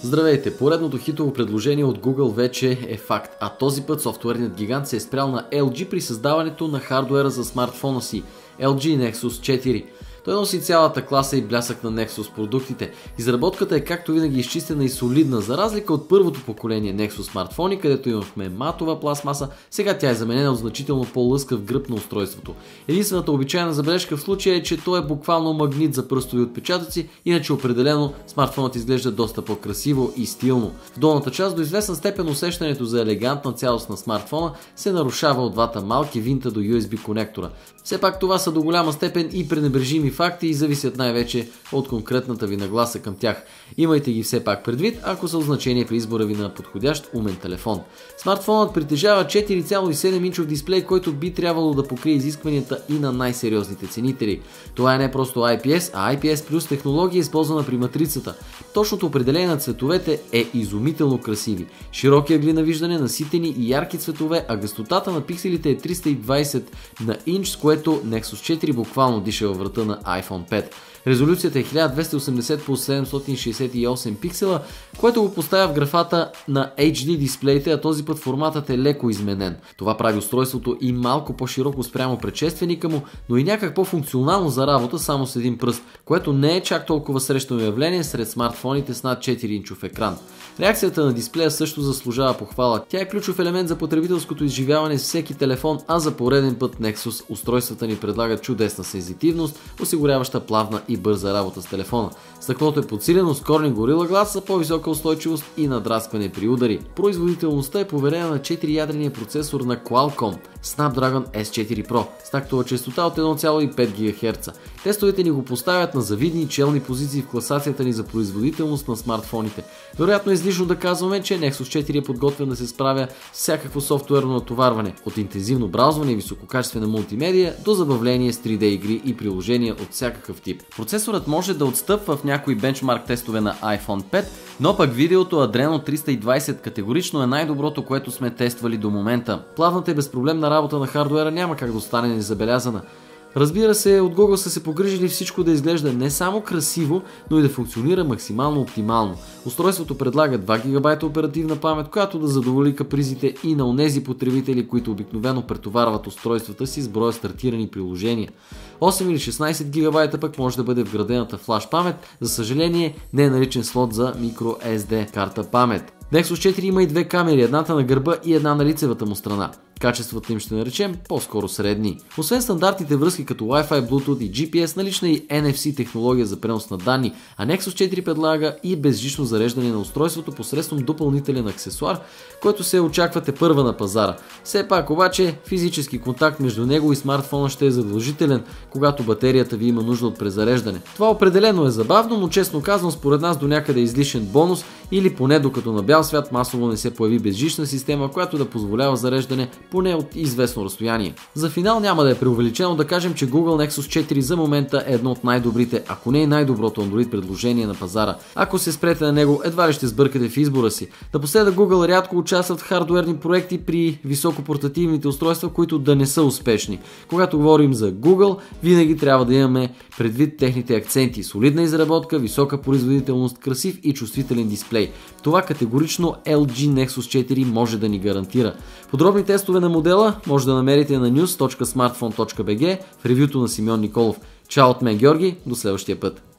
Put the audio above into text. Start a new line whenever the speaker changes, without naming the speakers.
Здравейте! Поредното хитово предложение от Google вече е факт, а този път софтуерният гигант се е спрял на LG при създаването на хардуера за смартфона си LG Nexus 4. Той носи цялата класа и блясък на Nexus продуктите. Изработката е както винаги изчистена и солидна, за разлика от първото поколение Nexus смартфони, където имахме матова пластмаса, сега тя е заменена от значително по-лъскав гръб на устройството. Единствената обичайна забележка в случая е, че той е буквално магнит за пръстови отпечатъци, иначе определено смартфонът изглежда доста по-красиво и стилно. В долната част до известна степен усещането за елегантна цялост на смартфона се нарушава от двата малки винта до USB конектора. Все пак това са до голяма степен и пренебрежими факти и зависят най-вече от конкретната ви нагласа към тях. Имайте ги все пак предвид, ако са от значение при избора ви на подходящ умен телефон. Смартфонът притежава 4,7 инчов дисплей, който би трябвало да покрие изискванията и на най-сериозните ценители. Това е не просто IPS, а IPS плюс технология, използвана при матрицата. Точното определение на цветовете е изумително красиви. Широки ъгли на виждане, наситени и ярки цветове, а гъстотата на пикселите е 320 на инч, с което Nexus 4 буквално диша във врата на iPhone 5. Резолюцията е 1280 по 768 пиксела, което го поставя в графата на HD дисплеите, а този път форматът е леко изменен. Това прави устройството и малко по-широко спрямо предшественика му, но и някак по-функционално за работа само с един пръст, което не е чак толкова срещано явление сред смартфоните с над 4-инчов екран. Реакцията на дисплея също заслужава похвала. Тя е ключов елемент за потребителското изживяване с всеки телефон, а за пореден път Nexus устройствата ни предлагат чудесна сензитивност, осигуряваща плавна и бърза работа с телефона. Стъклото е подсилено с Corning Gorilla Glass за по-висока устойчивост и надраскване при удари. Производителността е поверена на 4-ядрения процесор на Qualcomm Snapdragon S4 Pro с тактова честота от 1,5 ГГц. Тестовете ни го поставят на завидни челни позиции в класацията ни за производителност на смартфоните. Вероятно е излишно да казваме, че Nexus 4 е подготвен да се справя с всякакво софтуерно натоварване, от интензивно браузване и висококачествена мултимедия до забавление с 3D игри и приложения от всякакъв тип. Процесорът може да отстъпва в някои бенчмарк тестове на iPhone 5, но пък видеото Adreno 320 категорично е най-доброто, което сме тествали до момента. Плавната и безпроблемна работа на хардуера няма как да остане незабелязана. Разбира се, от Google са се погрижили всичко да изглежда не само красиво, но и да функционира максимално оптимално. Устройството предлага 2 ГБ оперативна памет, която да задоволи капризите и на онези потребители, които обикновено претоварват устройствата си с броя стартирани приложения. 8 или 16 ГБ пък може да бъде вградената флаш памет, за съжаление не е наличен слот за microSD карта памет. Nexus 4 има и две камери, едната на гърба и една на лицевата му страна. Качествата им ще наречем по-скоро средни. Освен стандартните връзки като Wi-Fi, Bluetooth и GPS, налична и NFC технология за пренос на данни, а Nexus 4 предлага и безжично зареждане на устройството посредством допълнителен аксесуар, който се очаквате първа на пазара. Все пак обаче физически контакт между него и смартфона ще е задължителен, когато батерията ви има нужда от презареждане. Това определено е забавно, но честно казвам според нас до някъде излишен бонус или поне докато на бял свят масово не се появи безжична система, която да позволява зареждане поне от известно разстояние. За финал няма да е преувеличено да кажем, че Google Nexus 4 за момента е едно от най-добрите, ако не и най-доброто Android предложение на пазара. Ако се спрете на него, едва ли ще сбъркате в избора си. Напоследък Google рядко участват в хардуерни проекти при високопортативните устройства, които да не са успешни. Когато говорим за Google, винаги трябва да имаме предвид техните акценти: солидна изработка, висока производителност, красив и чувствителен дисплей. Това категорично LG Nexus 4 може да ни гарантира. Подробни тестове на модела може да намерите на news.smartphone.bg в ревюто на Симеон Николов. Чао от мен, Георги, до следващия път!